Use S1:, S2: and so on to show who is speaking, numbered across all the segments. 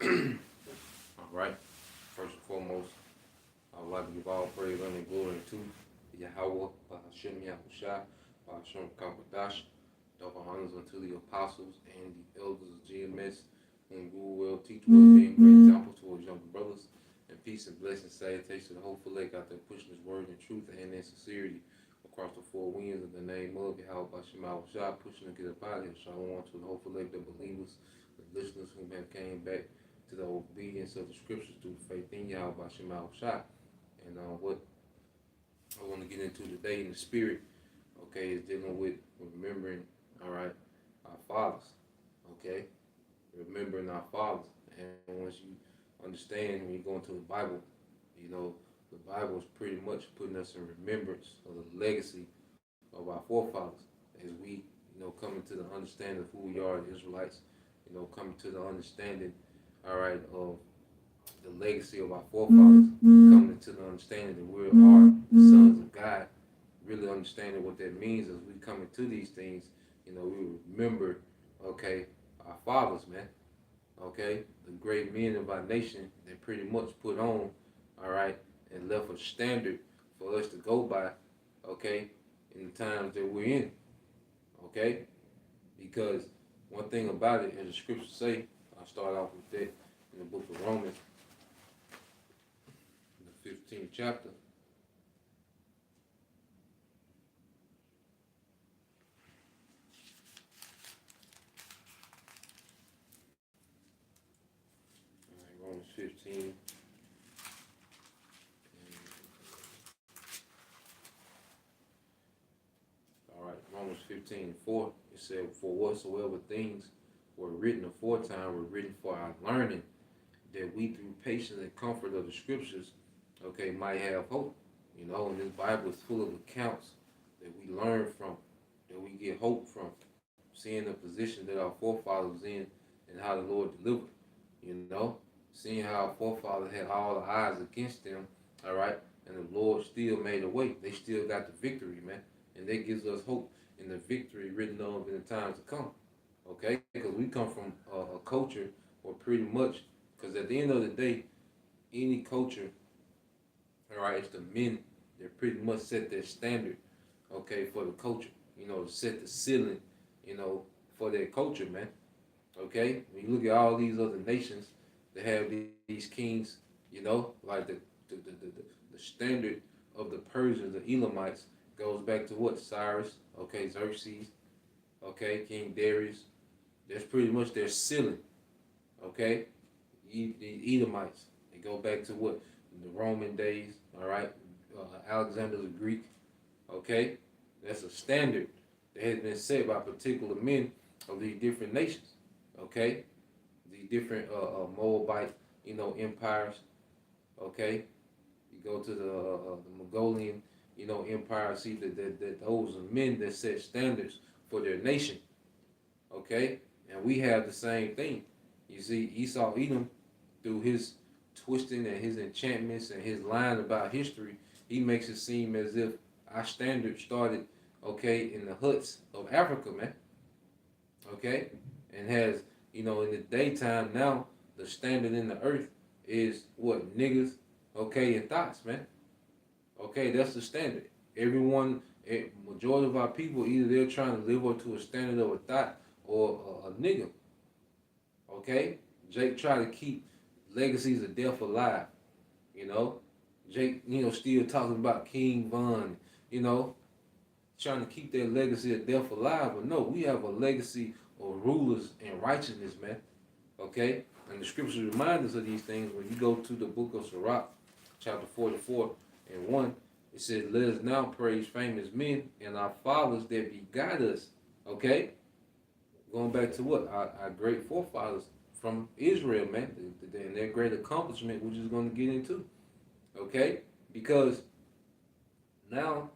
S1: All right. First and foremost, I would like to give all praise, honor, and glory to Yahweh, Bahashem Yahushua, Bahashem Kakwadash, double honors unto the apostles and the elders of GMS, whom grew well, teach well, being great example towards younger brothers, and peace and blessings, salutations to the hopeful lake out there pushing his word in truth and in sincerity across the four winds in the name of Yahweh, Bahashem Yahushua, pushing to get up out of here. Shalom to the hopeful lake, the believers, the listeners who have came back to the obedience of the scriptures through faith in Yahweh Bashem Shah. And what I want to get into today in the spirit, okay, is dealing with remembering, all right, our fathers, okay, remembering our fathers. And once you understand, when you go into the Bible, you know, the Bible is pretty much putting us in remembrance of the legacy of our forefathers as we, come into the understanding of who we are as Israelites, coming to the understanding, all right, of the legacy of our forefathers, coming to the understanding that we are the sons of God, really understanding what that means as we come into these things, we remember, okay, our fathers, man, okay, the great men of our nation that pretty much put on, all right, and left a standard for us to go by, okay, in the times that we're in, okay, because one thing about it, as the scriptures say, I'll start off with that in the book of Romans, the 15th chapter. All right, Romans 15. All right, Romans 15:4. It said, "For whatsoever things were written aforetime were written for our learning, that we through patience and comfort of the scriptures, okay, might have hope." And this Bible is full of accounts that we learn from, that we get hope from, seeing the position that our forefathers was in and how the Lord delivered. Seeing how our forefathers had all the eyes against them, all right, and the Lord still made a way. They still got the victory, man, and that gives us hope in the victory written of in the times to come. Okay, because we come from a culture where pretty much, because at the end of the day, any culture, all right, it's the men that pretty much set their standard, okay, for the culture, to set the ceiling, for their culture, man. Okay, when you look at all these other nations that have these kings, like the standard of the Persians, the Elamites, goes back to what? Cyrus, okay, Xerxes, okay, King Darius. That's pretty much their ceiling, okay? The Edomites, they go back to what? The Roman days, all right? Alexander the Greek, okay? That's a standard that has been set by particular men of these different nations, okay? These different Moabite, empires, okay? You go to the Mongolian, empire, see that those are men that set standards for their nation, okay? And we have the same thing. You see, Esau Edom, through his twisting and his enchantments and his lying about history, he makes it seem as if our standard started, okay, in the huts of Africa, man, okay? And has, in the daytime now, the standard in the earth is what? Niggas, okay, and thoughts, man. Okay, that's the standard. Everyone, majority of our people, either they're trying to live up to a standard of a thought or a nigga. Okay? Jake try to keep legacies of death alive. You know? Jake, still talking about King Von, you know, trying to keep that legacy of death alive. But no, we have a legacy of rulers and righteousness, man. Okay? And the scriptures remind us of these things when you go to the book of Sirach, chapter 44 and 1. It says, "Let us now praise famous men and our fathers that begot us." Okay? Going back to what? Our great forefathers from Israel, man, and their great accomplishment, we're just going to get into. Okay? Because now,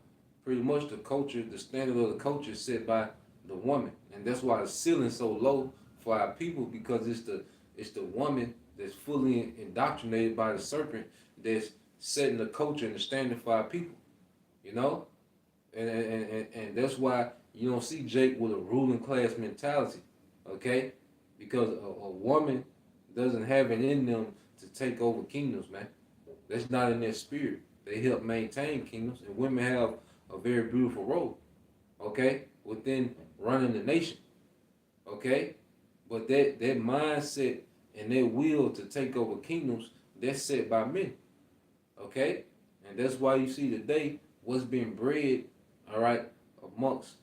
S1: pretty much the culture, the standard of the culture is set by the woman. And that's why the ceiling's so low for our people, because it's the woman that's fully indoctrinated by the serpent that's setting the culture and the standard for our people. You know? And that's why you don't see Jake with a ruling class mentality. Okay? Because a woman doesn't have it in them to take over kingdoms, man. That's not in their spirit. They help maintain kingdoms, and women have a very beautiful role, okay, within running the nation, okay. But that mindset and their will to take over kingdoms, that's set by men, okay, and that's why you see today what's being bred, all right, amongst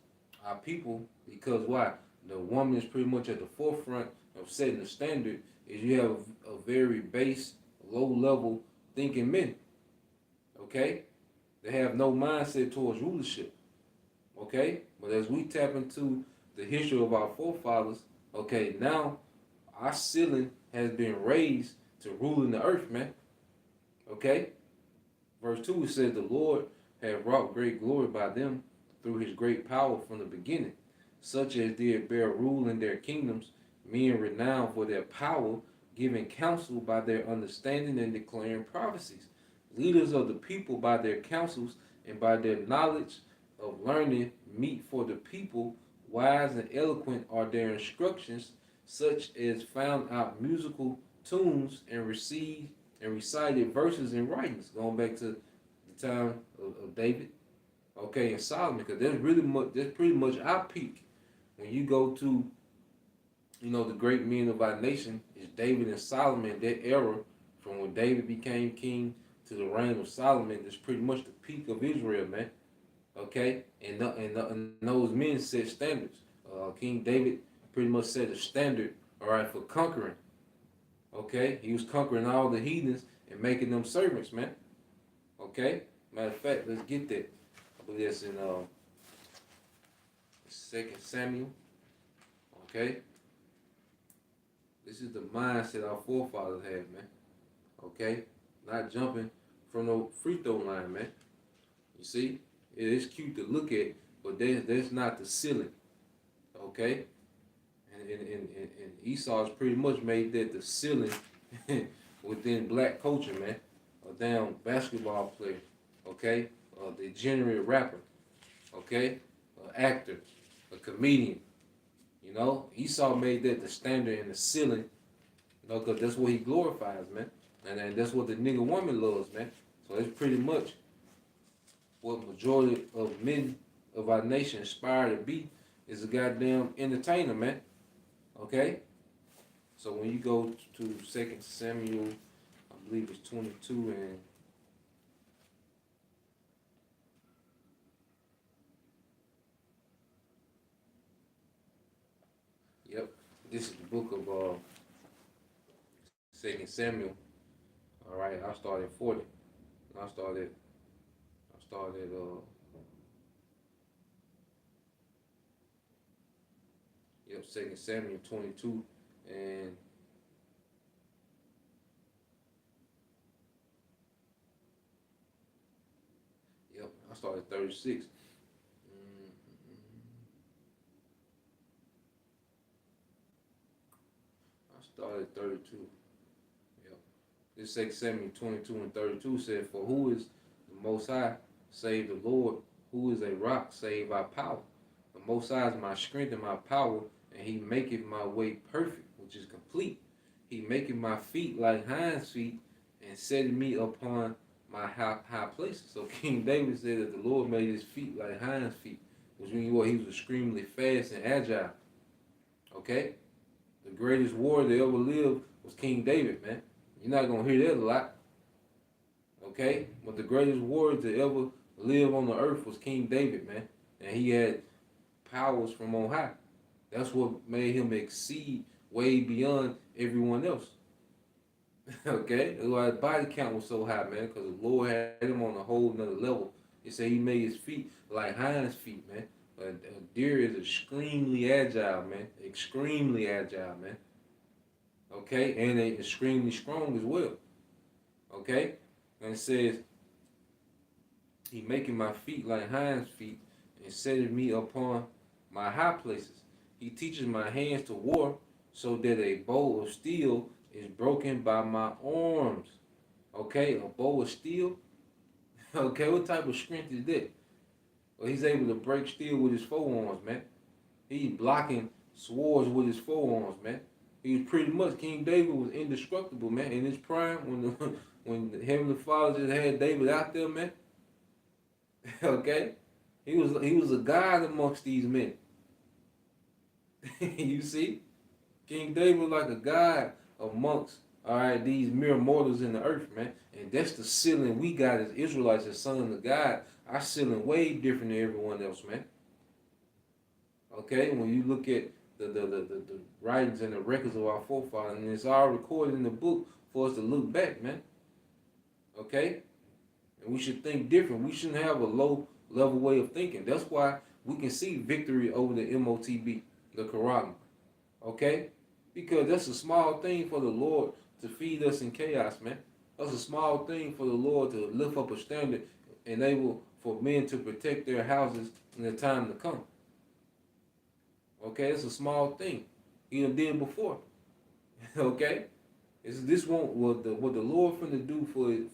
S1: our people. Because why? The woman is pretty much at the forefront of setting the standard. Is you have a very base, low level thinking men, okay? They have no mindset towards rulership, okay? But as we tap into the history of our forefathers, okay, now our ceiling has been raised to ruling the earth, man, okay? Verse 2, it says, the Lord had wrought great glory by them through his great power from the beginning, such as did bear rule in their kingdoms, men renowned for their power, giving counsel by their understanding and declaring prophecies. Leaders of the people by their counsels and by their knowledge of learning meet for the people, wise and eloquent are their instructions, such as found out musical tunes and received and recited verses and writings, going back to the time of David, okay, and Solomon, because that's pretty much our peak. When you go to, the great men of our nation, is David and Solomon, that era, from when David became king to the reign of Solomon, is pretty much the peak of Israel, man. Okay? And those men set standards. King David pretty much set a standard, all right, for conquering. Okay? He was conquering all the heathens and making them servants, man. Okay? Matter of fact, let's get that. I believe that's in 2 Samuel. Okay? This is the mindset our forefathers had, man. Okay? Not jumping from no free throw line, man. You see? It is cute to look at, but that's not the ceiling. Okay? And Esau's pretty much made that the ceiling within black culture, man. A damn basketball player. Okay? A degenerate rapper. Okay? An actor. A comedian. Esau made that the standard and the ceiling, because that's what he glorifies, man. And that's what the nigga woman loves, man. So it's pretty much what majority of men of our nation aspire to be, is a goddamn entertainer, man. Okay? So when you go to 2 Samuel, I believe it's 22 and yep, this is the book of 2 Samuel. All right, I started 40. I started yep, 2 Samuel 22 and yep, I started 36. I started 32. Yep. This 2 Samuel 22 and 32 said, for who is the Most High, save the Lord, who is a rock, save our power. The Most High is my strength and my power, and he maketh my way perfect, which is complete. He maketh my feet like hinds feet, and setting me upon my high places. So King David said that the Lord made his feet like hinds feet, which means what, he was extremely fast and agile. Okay? The greatest warrior that ever lived was King David, man. You're not gonna hear that a lot. Okay? But the greatest warrior to ever live on the earth was King David, man. And he had powers from on high. That's what made him exceed way beyond everyone else. Okay? That's why his body count was so high, man, because the Lord had him on a whole nother level. He said he made his feet like hinds feet, man. But a deer is extremely agile, man. Extremely agile, man. Okay? And they extremely strong as well. Okay? And it says, he making my feet like hinds feet and setting me upon my high places. He teaches my hands to war so that a bow of steel is broken by my arms. Okay, a bow of steel. Okay, what type of strength is that? Well, he's able to break steel with his forearms, man. He's blocking swords with his forearms, man. He was pretty much King David was indestructible, man. In his prime, when the Heavenly Father just had David out there, man. Okay, he was a god amongst these men. You see, King David was like a god amongst all right these mere mortals in the earth, man. And that's the ceiling we got as Israelites, as sons of God. Our ceiling way different than everyone else, man. Okay, when you look at the writings and the records of our forefathers, and it's all recorded in the book for us to look back, man. Okay, and we should think different. We shouldn't have a low level way of thinking. That's why we can see victory over the MOTB, the Quran. Okay, because that's a small thing for the Lord to feed us in chaos, man. That's a small thing for the Lord to lift up a standard, enable for men to protect their houses in the time to come. Okay, it's a small thing. He done did before. Okay, this won't what the Lord finna do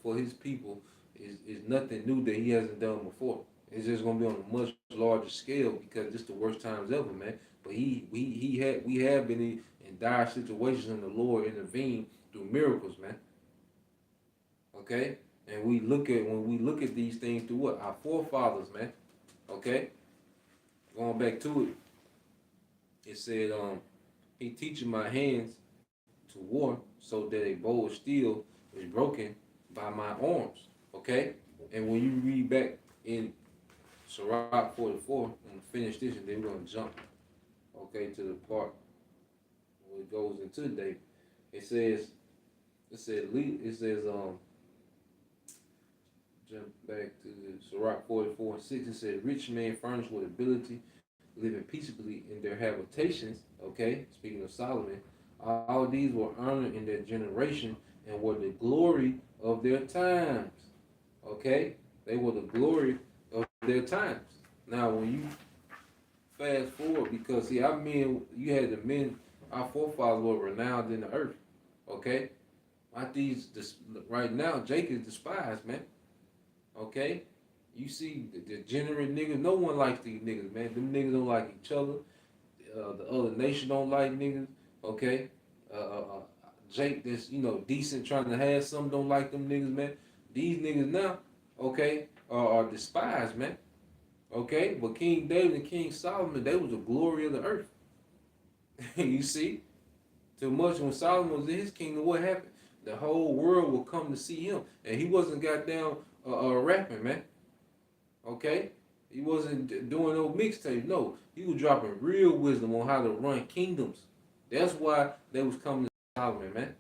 S1: for his people is nothing new that he hasn't done before. It's just gonna be on a much larger scale because it's the worst times ever, man. But we have been in dire situations and the Lord intervened through miracles, man. Okay, and when we look at these things through what our forefathers, man. Okay, going back to it, it said he teaching my hands to war so that a bow of steel is broken by my arms. Okay? And when you read back in Sirach 44, I'm going to finish this and then we're going to jump, okay, to the part where it goes into David. It says, jump back to Sirach 44 and 6. It said, rich men furnished with ability, living peaceably in their habitations, okay, speaking of Solomon, all these were honored in their generation and were the glory of their times. Okay? They were the glory of their times. Now, when you fast forward, because see, our men, you had the men, our forefathers were renowned in the earth. Okay? Not these, right now, Jake is despised, man. Okay? You see the degenerate niggas, no one likes these niggas, man. Them niggas don't like each other. The other nation don't like niggas. Okay, Jake, that's decent, trying to have some, don't like them niggas, man. These niggas now, okay, are despised, man. Okay, but King David and King Solomon, they was the glory of the earth. You see, too much when Solomon was in his kingdom, what happened? The whole world will come to see him, and he wasn't goddamn rapping, man. Okay, he wasn't doing no mixtape. No, he was dropping real wisdom on how to run kingdoms. That's why they was coming to Solomon, man.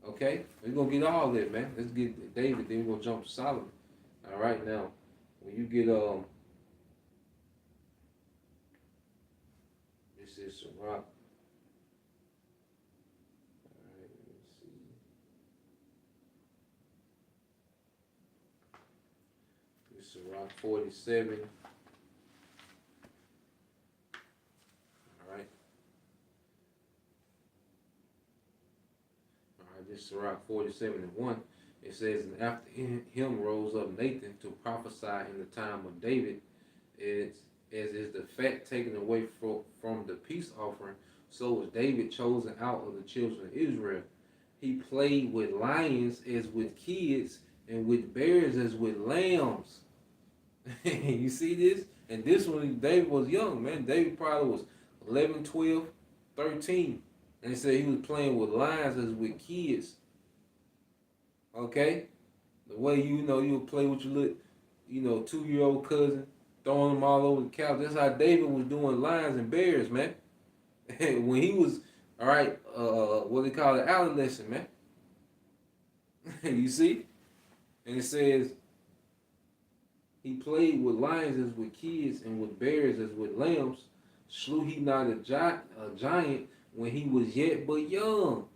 S1: Okay? We're going to get all that, man. Let's get David, then we're going to jump to Solomon. All right, now, when you get, this is Sirach. All right, let me see. This is Sirach 47. This Sirach 47:1, it says, and after him rose up Nathan to prophesy in the time of David, as is the fat taken away from the peace offering, so was David chosen out of the children of Israel. He played with lions as with kids, and with bears as with lambs. You see this? And this one, David was young, man. David probably was 11, 12, 13. And he said he was playing with lions as with kids. Okay? The way you would play with your little, 2-year-old cousin, throwing them all over the couch. That's how David was doing lions and bears, man. When he was, all right, what they call it, adolescent, man. You see? And it says, he played with lions as with kids and with bears as with lambs. Slew he not a giant when he was yet but young,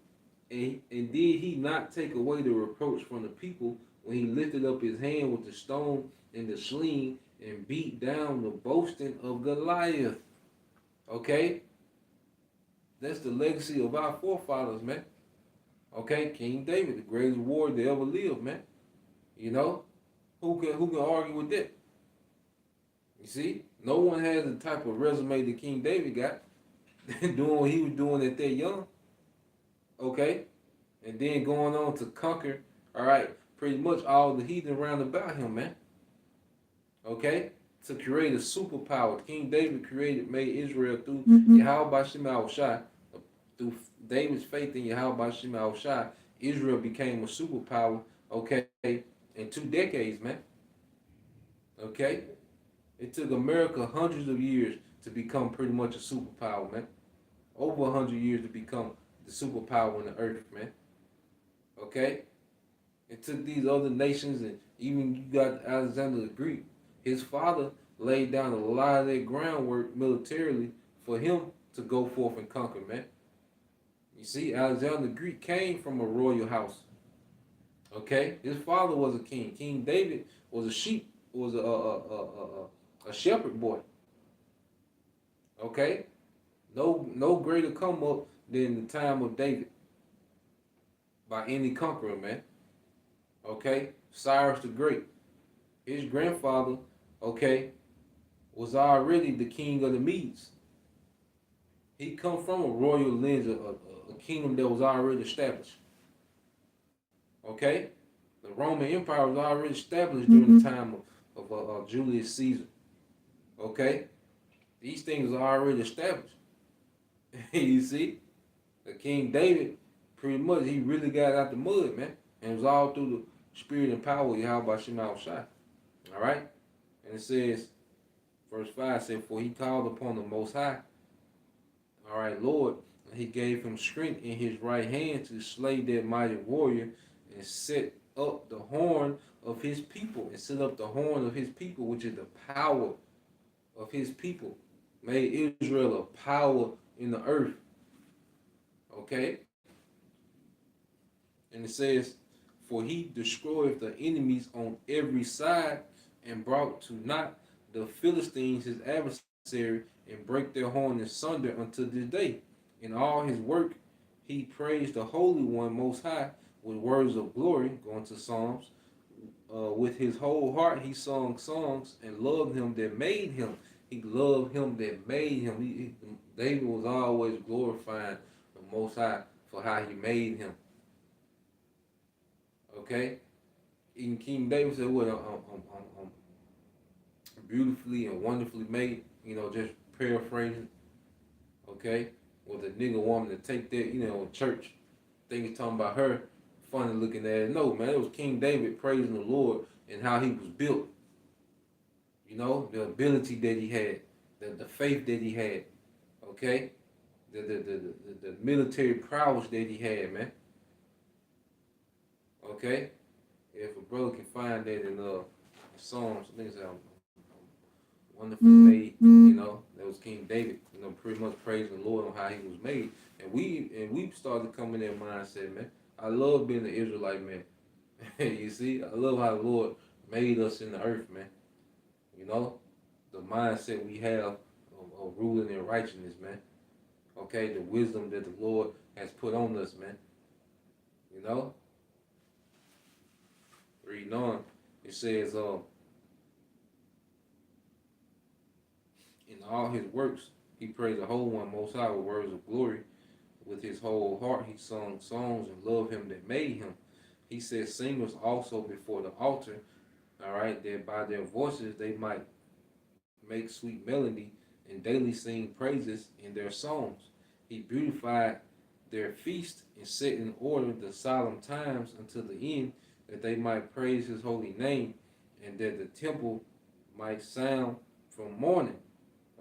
S1: and did he not take away the reproach from the people when he lifted up his hand with the stone and the sling and beat down the boasting of Goliath? Okay, that's the legacy of our forefathers, man. Okay, King David, the greatest warrior that ever lived, man. Who can argue with that? You see, no one has the type of resume that King David got. Doing what he was doing at that young. okay? And then going on to conquer, all right, pretty much all the heathen around about him, man. Okay? To create a superpower. King David made Israel through Yahweh Shema Shai. Through David's faith in Yahweh Shema Shai, Israel became a superpower, okay, in 2 decades, man. Okay? It took America hundreds of years to become pretty much a superpower, man. Over 100 years to become the superpower in the earth, man. Okay? It took these other nations, and even you got Alexander the Greek. His father laid down a lot of that groundwork militarily for him to go forth and conquer, man. You see, Alexander the Greek came from a royal house. Okay, his father was a king. King David was a sheep, was a shepherd boy. Okay, no greater come up than the time of David by any conqueror, man. Okay, Cyrus the Great, his grandfather, okay, was already the king of the Medes. He come from a royal lineage, a kingdom that was already established. Okay, the Roman Empire was already established during the time of Julius Caesar. Okay, these things are already established. You see, the King David, pretty much, he really got out the mud, man, and it was all through the spirit and power of Yahweh Shema Shai. All right, and it says, verse 5 said, "For he called upon the Most High, all right, Lord, and he gave him strength in his right hand to slay that mighty warrior and set up the horn of his people, which is the power of his people. Made Israel a power in the earth." Okay? And it says, "For he destroyed the enemies on every side and brought to naught the Philistines his adversary and break their horn asunder unto this day. In all his work he praised the Holy One Most High with words of glory," going to Psalms. "With his whole heart he sung songs and loved him that made him." He loved him that made him. David was always glorifying the Most High for how he made him. Okay? Even King David said, "What beautifully and wonderfully made." Just paraphrasing. Okay? With a nigga woman to take that, in church, think it's talking about her, funny looking at it. No, man, it was King David praising the Lord and how he was built. The ability that he had, the faith that he had, okay? The military prowess that he had, man. Okay? If a brother can find that in Psalms, I think it's wonderfully made, that was King David, pretty much praising the Lord on how he was made. And we started to come in that mindset, man. I love being an Israelite, man. You see, I love how the Lord made us in the earth, man. The mindset we have of ruling in righteousness, man. Okay, the wisdom that the Lord has put on us, man. Reading on, it says, "In all his works, he praised the Holy One Most High with words of glory. With his whole heart, he sung songs and loved him that made him. He said singers also before the altar, all right, that by their voices they might make sweet melody and daily sing praises in their songs. He beautified their feast and set in order the solemn times until the end, that they might praise his holy name, and that the temple might sound from morning."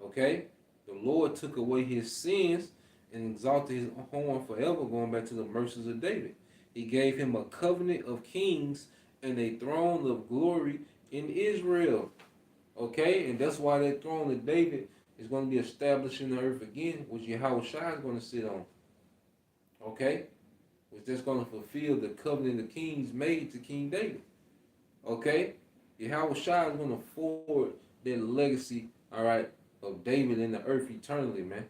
S1: Okay? The Lord took away his sins and exalted his horn forever, going back to the mercies of David. He gave him a covenant of kings and a throne of glory in Israel. Okay? And that's why that throne of David is going to be established in the earth again, which Yahweh Shai is going to sit on. Okay? Which that's going to fulfill the covenant of kings made to King David. Okay? Yahweh Shai is going to forward that legacy, all right, of David in the earth eternally, man.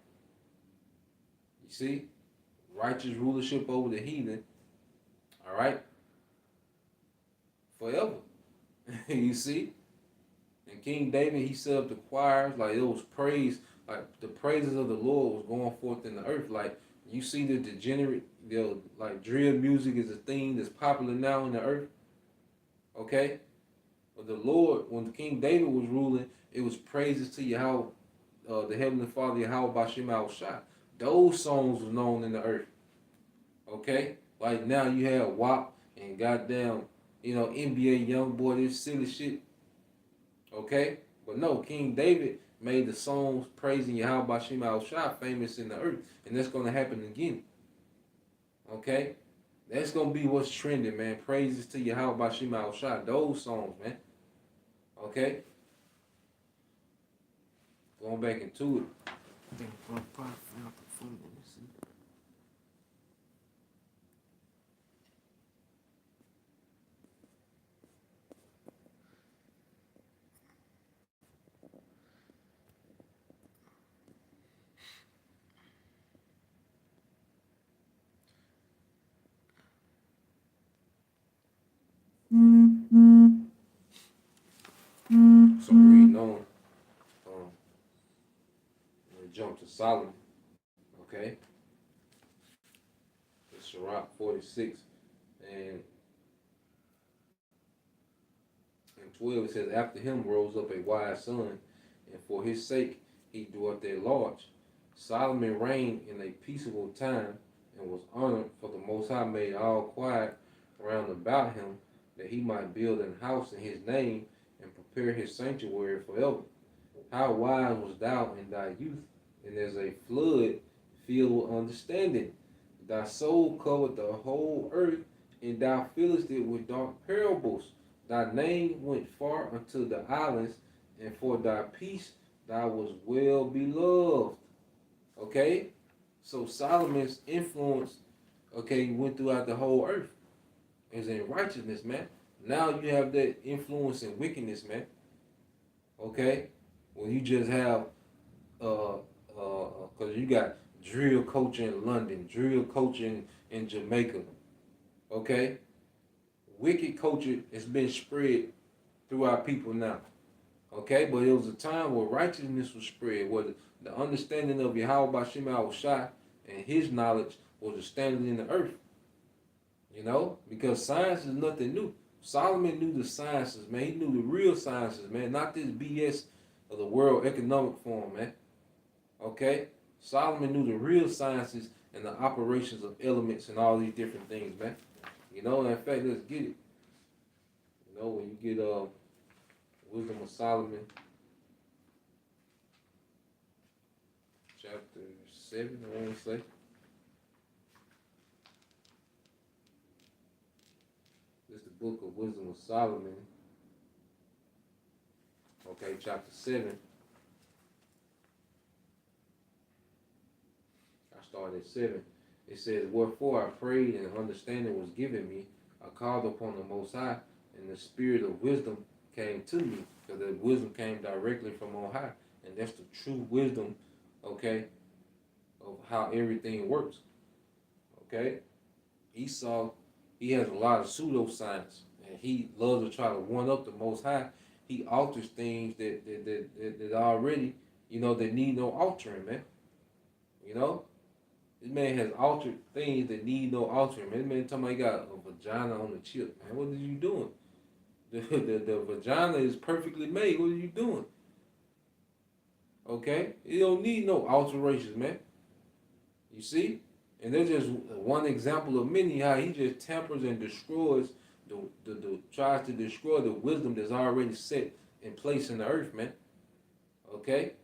S1: You see? Righteous rulership over the heathen, all right? Forever. You see? And King David, he set up the choirs, like it was praise, like the praises of the Lord was going forth in the earth. Like You see the degenerate, like drill music is a thing that's popular now in the earth. Okay, but the Lord, when King David was ruling, it was praises to Yahweh, the Heavenly Father, Yahweh Bashim Al Shai. Those songs were known in the earth. Okay, like now you have WAP and goddamn, NBA YoungBoy, this silly shit. Okay, but no, King David made the songs praising Yahweh Bashim Al Shai famous in the earth, and that's gonna happen again. Okay, that's gonna be what's trending, man. Praises to Yahweh Bashim Al Shai. Those songs, man. Okay, going back into it. I think I probably found the phone. Let me see. So reading on, um, we jump to Solomon. Okay, it's Sirach 46 and 12. It says, "After him rose up a wise son, and for his sake he dwelt there large. Solomon reigned in a peaceable time and was honored, for the Most High made all quiet round about him, that he might build an house in his name and prepare his sanctuary forever. How wise was thou in thy youth, and as a flood filled with understanding. Thy soul covered the whole earth, and thou fillest it with dark parables. Thy name went far unto the islands, and for thy peace thou was well beloved." Okay? So Solomon's influence, okay, went throughout the whole earth. Is in righteousness, man. Now you have that influence in wickedness, man. Okay? When you just have because you got drill culture in London, drill culture in Jamaica. Okay? Wicked culture has been spread through our people now. Okay? But it was a time where righteousness was spread, where the understanding of Yahweh Bashim Al Shai and his knowledge was a standard in the earth. Because science is nothing new. Solomon knew the sciences, man. He knew the real sciences, man. Not this BS of the World Economic Forum, man. Okay? Solomon knew the real sciences and the operations of elements and all these different things, man. And in fact, let's get it. When you get Wisdom of Solomon, chapter 7, I want to say. This is the book of Wisdom of Solomon. Okay, chapter 7. I started at 7. It says, "Wherefore I prayed, and understanding was given me. I called upon the Most High, and the spirit of wisdom came to me." Because the wisdom came directly from on high. And that's the true wisdom, okay, of how everything works. Okay? Esau, he has a lot of pseudoscience, and he loves to try to one up the Most High. He alters things that already, that need no altering, man. This man has altered things that need no altering, man. This man talking about he got a vagina on the chip, man. What are you doing? The vagina is perfectly made. What are you doing? Okay? It don't need no alterations, man. You see? And there's just one example of many how he just tampers and destroys tries to destroy the wisdom that's already set in place in the earth, man. Okay?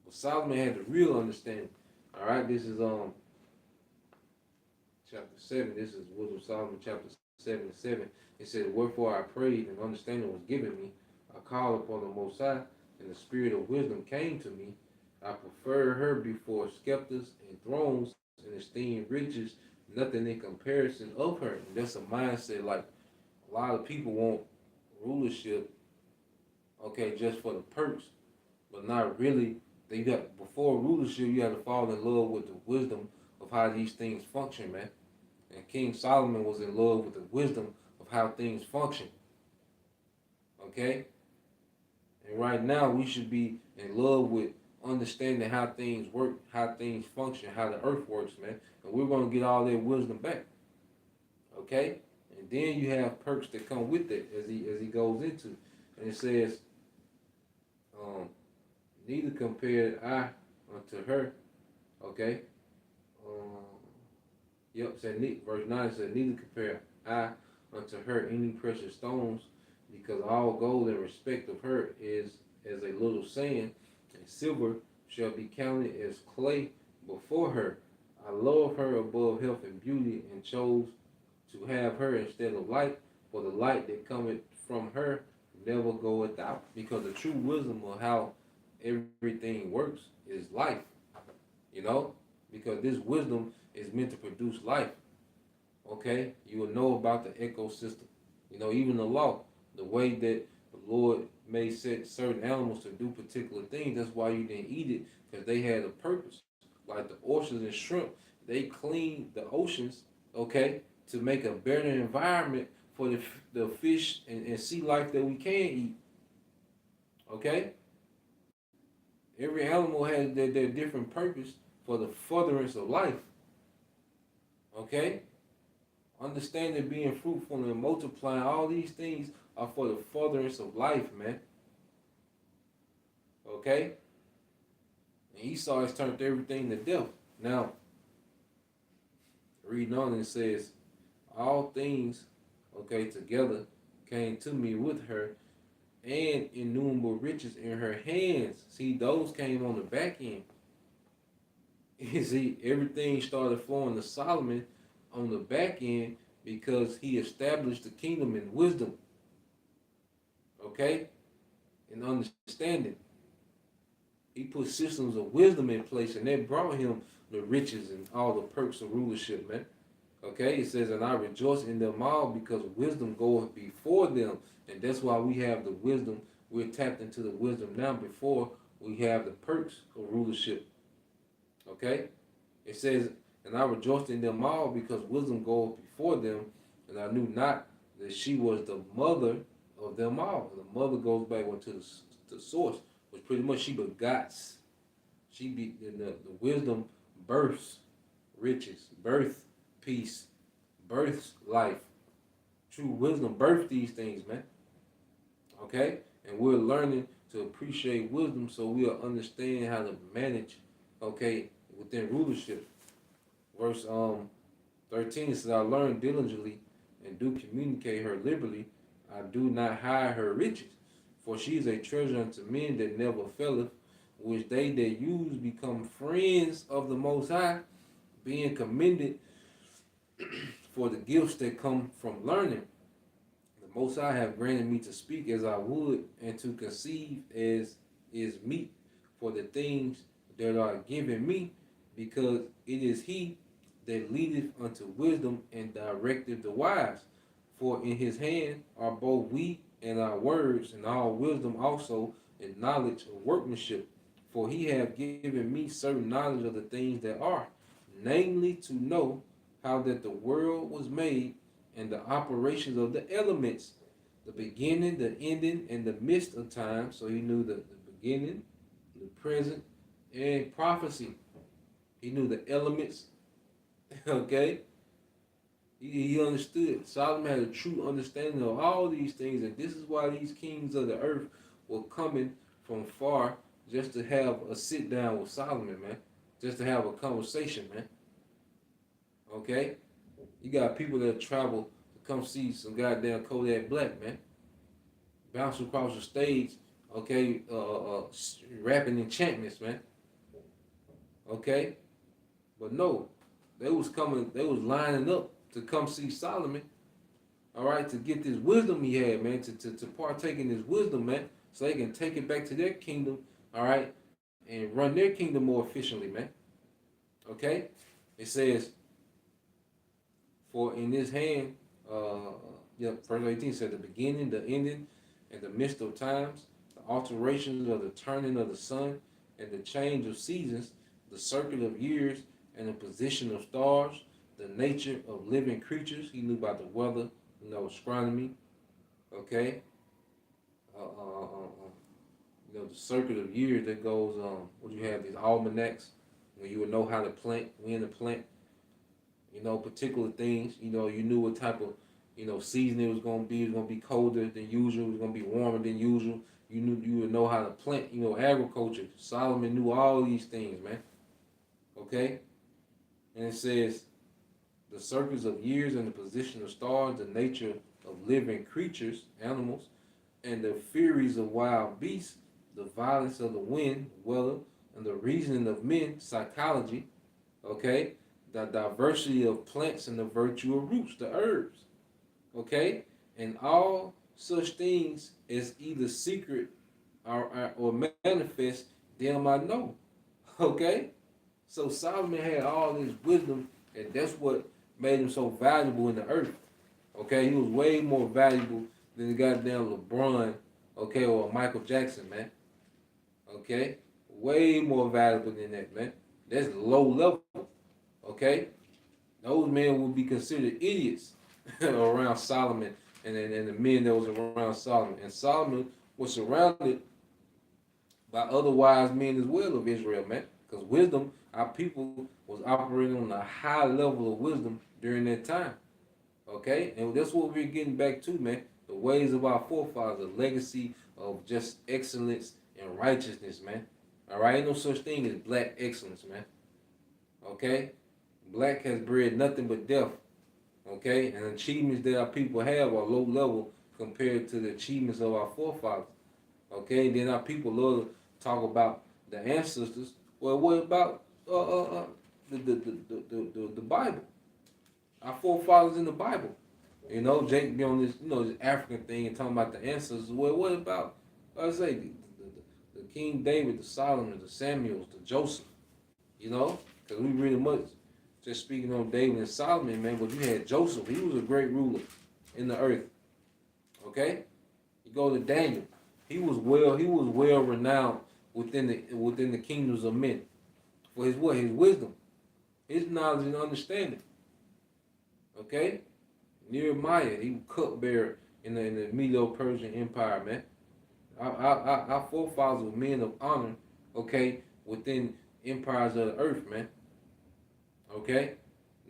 S1: But Solomon had the real understanding. All right, this is chapter 7. This is Wisdom of Solomon, chapter 7:7. It says, "Wherefore I prayed, and understanding was given me. I called upon the Most High, and the spirit of wisdom came to me. I prefer her before scepters and thrones, and esteem riches, nothing in comparison of her." And that's a mindset. Like a lot of people want rulership, okay, just for the perks, but not really. Before rulership, you have to fall in love with the wisdom of how these things function, man. And King Solomon was in love with the wisdom of how things function. Okay? And right now we should be in love with understanding how things work, how things function, how the earth works, man. And we're gonna get all that wisdom back. Okay? And then you have perks that come with it as he goes into. And it says, um, neither compared I unto her. Okay? Um, yep, said verse 9 said, neither compare I unto her any precious stones, because all gold in respect of her is as a little sand, and silver shall be counted as clay before her. I love her above health and beauty, and chose to have her instead of light, for the light that cometh from her never goeth out. Because the true wisdom of how everything works is life, you know? Because this wisdom is meant to produce life, okay? You will know about the ecosystem. You know, even the law, the way that the Lord may set certain animals to do particular things, that's why you didn't eat it, because they had a purpose. Like the oysters and shrimp, they cleaned the oceans, okay, to make a better environment for the fish and sea life that we can eat, okay? Every animal has their different purpose for the furtherance of life, okay? Understanding being fruitful and multiplying, all these things are for the furtherance of life, man. Okay? And Esau has turned everything to death. Now, reading on, it says, all things, okay, together came to me with her, and innumerable riches in her hands. See, those came on the back end. You see, everything started flowing to Solomon on the back end because he established the kingdom in wisdom, okay, and understanding. He put systems of wisdom in place, and that brought him the riches and all the perks of rulership, man. Okay, it says, and I rejoice in them all because wisdom goeth before them. And that's why we have the wisdom. We're tapped into the wisdom now before we have the perks of rulership. Okay? It says, and I rejoiced in them all because wisdom goeth before them, and I knew not that she was the mother of them all. And the mother goes back to the source, which pretty much she begots. She be the wisdom births riches, birth peace, births life. True wisdom births these things, man. Okay? And we're learning to appreciate wisdom so we'll understand how to manage, okay, within rulership. Verse 13 says, I learned diligently and do communicate her liberally. I do not hide her riches. For she is a treasure unto men that never faileth, which they that use become friends of the Most High, being commended for the gifts that come from learning. The Most High have granted me to speak as I would, and to conceive as is meet for the things that are given me, because it is He that leadeth unto wisdom and directeth the wise. For in His hand are both we and our words, and all wisdom also, and knowledge of workmanship. For He hath given me certain knowledge of the things that are, namely to know how that the world was made, and the operations of the elements, the beginning, the ending, and the midst of time. So he knew the beginning, the present, and prophecy. He knew the elements, okay? He understood. Solomon had a true understanding of all these things, and this is why these kings of the earth were coming from far just to have a sit down with Solomon, man. Just to have a conversation, man. Okay? You got people that travel to come see some goddamn Kodak Black, man. Bounce across the stage, okay, rapping enchantments, man. Okay? But no, they was lining up to come see Solomon, all right, to get this wisdom he had, man, to partake in his wisdom, man, so they can take it back to their kingdom, all right, and run their kingdom more efficiently, man. Okay? It says, for in his hand, verse 18 said, the beginning, the ending, and the midst of times, the alterations of the turning of the sun, and the change of seasons, the circle of years, and the position of stars, the nature of living creatures. He knew about the weather, astronomy, okay? the circuit of years that goes when you have these almanacs, when you would know how to plant, when to plant, particular things. You knew what type of, season it was gonna be. It was gonna be colder than usual. It was gonna be warmer than usual. You would know how to plant. Agriculture. Solomon knew all these things, man. Okay, and it says the circles of years and the position of stars, the nature of living creatures, animals, and the furies of wild beasts, the violence of the wind, weather, and the reasoning of men, psychology. Okay, the diversity of plants and the virtue of roots, the herbs. Okay, and all such things as either secret or manifest, them I know. Okay, so Solomon had all this wisdom, and that's what made him so valuable in the earth. Okay, he was way more valuable than the goddamn LeBron, okay, or Michael Jackson, man. Okay, way more valuable than that, man. That's low level. Okay, those men would be considered idiots around Solomon and the men that was around Solomon. And Solomon was surrounded by other wise men as well of Israel, man. Because wisdom, our people was operating on a high level of wisdom during that time. Okay? And that's what we're getting back to, man. The ways of our forefathers, the legacy of just excellence and righteousness, man. All right? Ain't no such thing as black excellence, man. Okay? Black has bred nothing but death. Okay? And achievements that our people have are low level compared to the achievements of our forefathers. Okay? And then our people love to talk about the ancestors. Well, what about the Bible? Our forefathers in the Bible. Jake be on this, this African thing and talking about the ancestors. Well, what about, I say, the King David, the Solomon, the Samuels, the Joseph, because we really much just speaking on David and Solomon, man, but you had Joseph. He was a great ruler in the earth. Okay? You go to Daniel. He was well renowned within the kingdoms of men. For his what? His wisdom, his knowledge and understanding. Okay? Nehemiah, he was cupbearer in the Medo-Persian Empire, man. Our forefathers were men of honor, okay, within empires of the earth, man. Okay?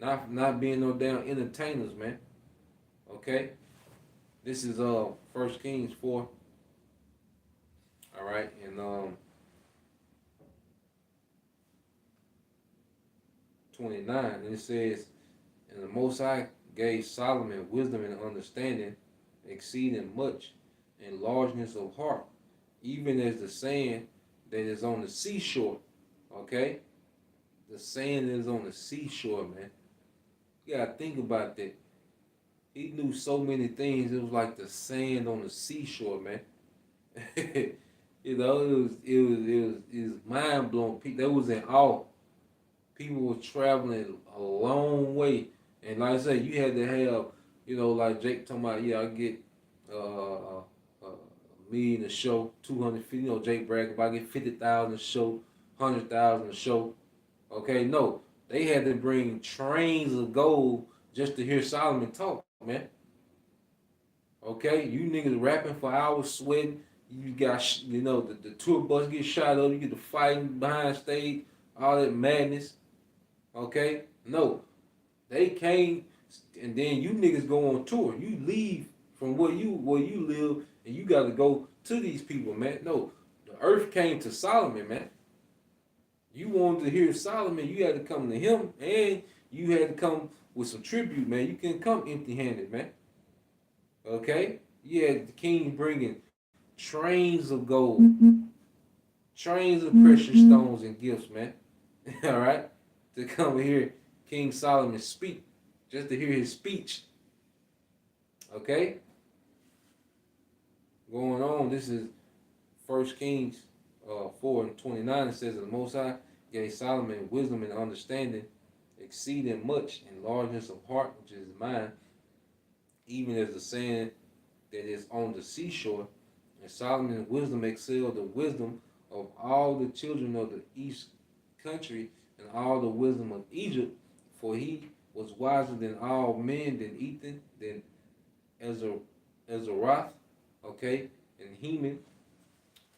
S1: Not being no damn entertainers, man. Okay? This is 1 Kings 4. All right, and 29, and it says, and the Most High gave Solomon wisdom and understanding, exceeding much, and largeness of heart, even as the sand that is on the seashore. Okay? The sand that is on the seashore, man. You gotta think about that. He knew so many things. It was like the sand on the seashore, man. It was mind blowing. That was in awe. People were traveling a long way, and like I said, you had to have, like Jake talking about. Yeah, I get me in a show, 250. Jake bragging about I get 50,000 a show, 100,000 a show. Okay, no, they had to bring trains of gold just to hear Solomon talk, man. Okay, you niggas rapping for hours, sweating. You got, the tour bus get shot up. You get the fighting behind stage, all that madness. Okay, no, they came, and then you niggas go on tour. You leave from where you live, and you got to go to these people, man. No, the earth came to Solomon, man. You wanted to hear Solomon, you had to come to him, and you had to come with some tribute, man. You couldn't come empty-handed, man. Okay, you had the king bringing trains of gold, trains of precious stones and gifts, man. All right, to come hear King Solomon speak, just to hear his speech. Okay, going on. This is 1 Kings 4:29. It says, "The Most High gave Solomon wisdom and understanding, exceeding much in largeness of heart, which is mine, even as the sand that is on the seashore. And Solomon's wisdom excelled the wisdom of all the children of the east country and all the wisdom of Egypt, for he was wiser than all men, than Ethan, than Ezrath, okay, and Heman,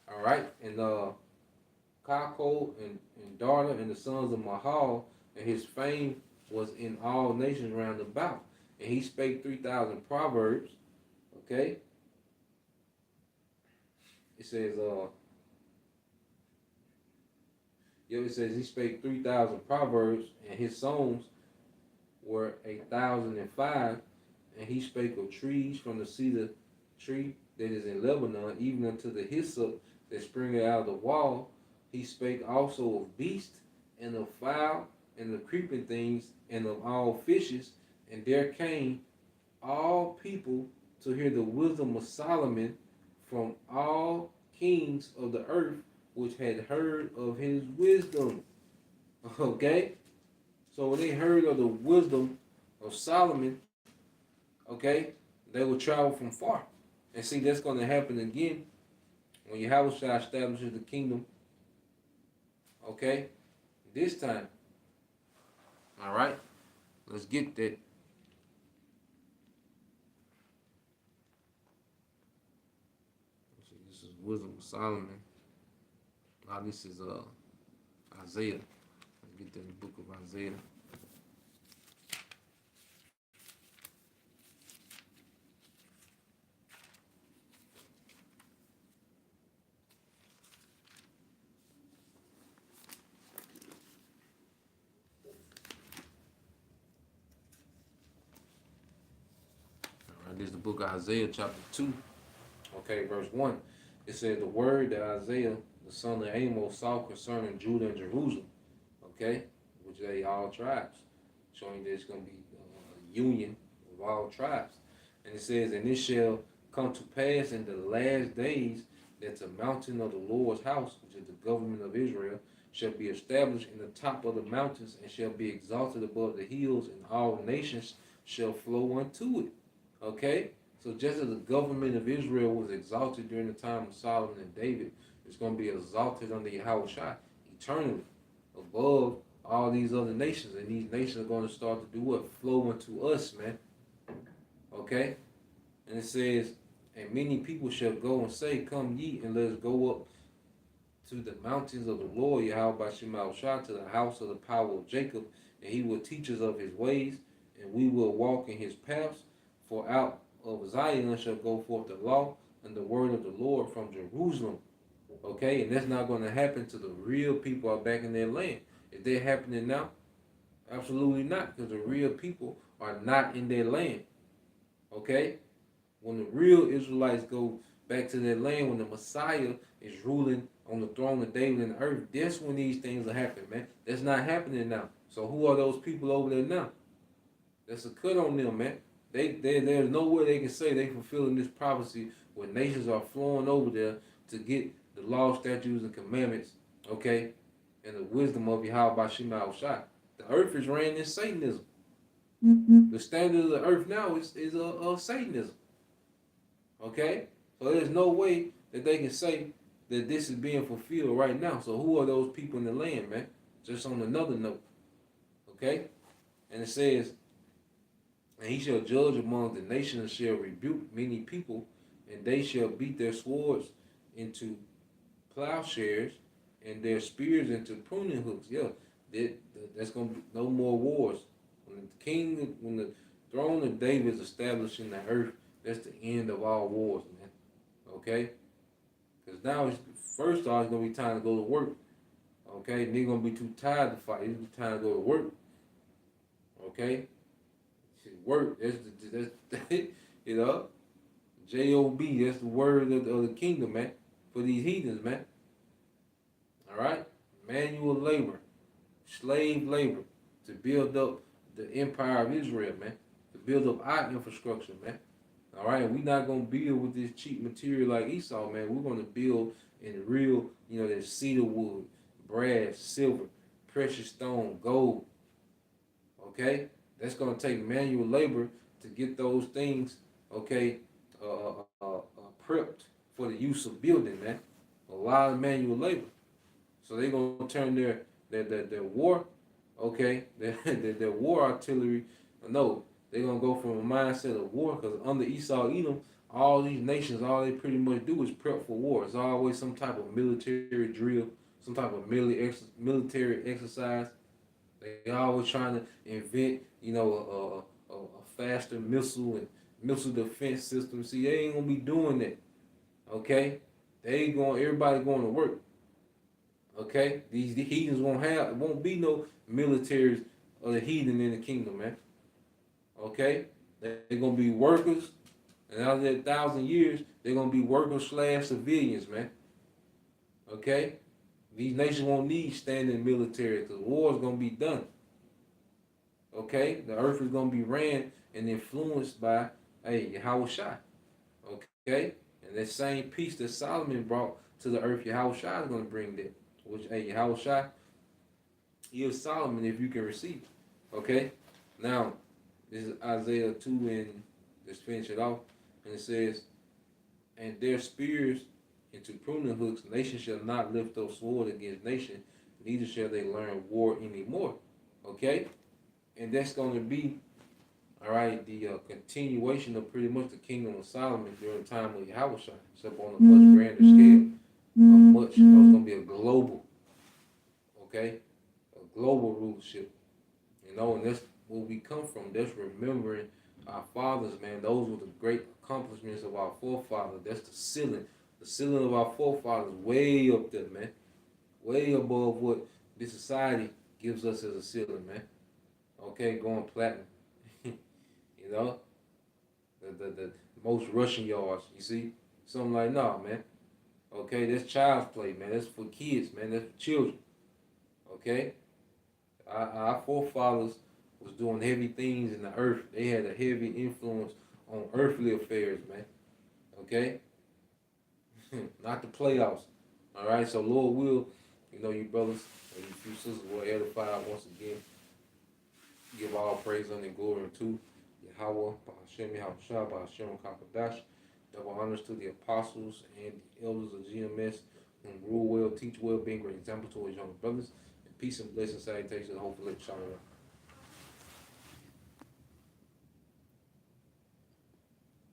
S1: All right, and Kako and Darda and the sons of Mahal, and his fame was in all nations round about. And he spake 3,000 proverbs. Okay, it says, it says he spake 3,000 proverbs, and his songs were 1,005. And he spake of trees from the cedar tree that is in Lebanon, even unto the hyssop that springeth out of the wall. He spake also of beasts, and of fowl, and of creeping things, and of all fishes. And there came all people to hear the wisdom of Solomon from all kings of the earth, which had heard of his wisdom. Okay? So when they heard of the wisdom of Solomon, okay, they will travel from far. And see, that's going to happen again when Yahweh establishes the kingdom. Okay, this time. All right, let's get that. This is wisdom of Solomon. Now this is Isaiah. Let's get that in the book of Isaiah. This is the book of Isaiah, chapter 2, okay, verse 1. It says, the word that Isaiah, the son of Amos, saw concerning Judah and Jerusalem, okay, which they all tribes, showing that it's going to be a union of all tribes. And it says, and it shall come to pass in the last days that the mountain of the Lord's house, which is the government of Israel, shall be established in the top of the mountains, and shall be exalted above the hills, and all nations shall flow unto it. Okay? So just as the government of Israel was exalted during the time of Solomon and David, it's going to be exalted under Yahweh Shai eternally above all these other nations. And these nations are going to start to do what? Flow into us, man. Okay? And it says, and many people shall go and say, come ye, and let us go up to the mountains of the Lord, Yahweh Bashim Shai, to the house of the power of Jacob, and he will teach us of his ways, and we will walk in his paths. For out of Zion shall go forth the law and the word of the Lord from Jerusalem. Okay, and that's not going to happen to the real people are back in their land. Is that happening now? Absolutely not, because the real people are not in their land. Okay? When the real Israelites go back to their land, when the Messiah is ruling on the throne of David and the earth, that's when these things are happening, man. That's not happening now. So who are those people over there now? That's a cut on them, man. There's no way they can say they fulfilling this prophecy where nations are flowing over there to get the law, statutes, and commandments, okay, and the wisdom of Yahweh Bashim Shai. The earth is ran in Satanism. The standard of the earth now is Satanism. Okay? So there's no way that they can say that this is being fulfilled right now. So who are those people in the land, man? Just on another note. Okay? And it says, and he shall judge among the nations, and shall rebuke many people, and they shall beat their swords into plowshares, and their spears into pruning hooks. Yeah, that's going to be no more wars. When the throne of David is established in the earth, that's the end of all wars, man. Okay? Because now, first off, it's going to be time to go to work. Okay? And they're going to be too tired to fight. It's going to be time to go to work. Okay? Work, that's you know, J-O-B, that's the word of the kingdom, man, for these heathens, man. All right? Manual labor, slave labor, to build up the empire of Israel, man, to build up our infrastructure, man. All right? We're not going to build with this cheap material like Esau, man. We're going to build in real, there's cedar wood, brass, silver, precious stone, gold. Okay? That's going to take manual labor to get those things, okay, prepped for the use of building, man. A lot of manual labor. So they're going to turn their war, okay, their war artillery. No, they're going to go from a mindset of war, because under Esau, Edom, all these nations, all they pretty much do is prep for war. It's always some type of military drill, some type of military exercise. They always trying to invent, a faster missile and missile defense system. See, they ain't gonna be doing that. Okay, they ain't going. Everybody going to work. Okay, the heathens won't have. It won't be no militaries of the heathen in the kingdom, man. Okay, they're gonna be workers, and after that 1,000 years, they're gonna be workers slash civilians, man. Okay, these nations won't need standing military because war is gonna be done. Okay, the earth is gonna be ran and influenced by Yahweh Shai. Okay, and that same peace that Solomon brought to the earth, Yahweh Shai is gonna bring that. Which Yahweh Shai is Solomon if you can receive it. Okay, now this is Isaiah 2 and let's finish it off, and it says, "And their spears into pruning hooks, nation shall not lift up sword against nation, neither shall they learn war anymore." Okay, and that's going to be all right. The continuation of pretty much the kingdom of Solomon during the time of Yahweh, except on a much grander scale. It's going to be a global, okay, a global rulership. And that's where we come from. That's remembering our fathers, man. Those were the great accomplishments of our forefathers. That's the ceiling. The ceiling of our forefathers way up there, man. Way above what this society gives us as a ceiling, man. Okay, going platinum. you know, the most rushing yards. You see, something like nah, man. Okay, that's child's play, man. That's for kids, man. That's for children. Okay, our forefathers was doing heavy things in the earth. They had a heavy influence on earthly affairs, man. Okay, not the playoffs. All right, so Lord will, you brothers and you sisters will edify once again. Give all praise and glory to Yahweh, Ba'ashem, Yahushua, Ba'ashem, Kakadash. Double honors to the apostles and the elders of GMS whom rule well, teach well, being great example to his younger brothers. And peace and blessings, salutations, and hopefully, shalom.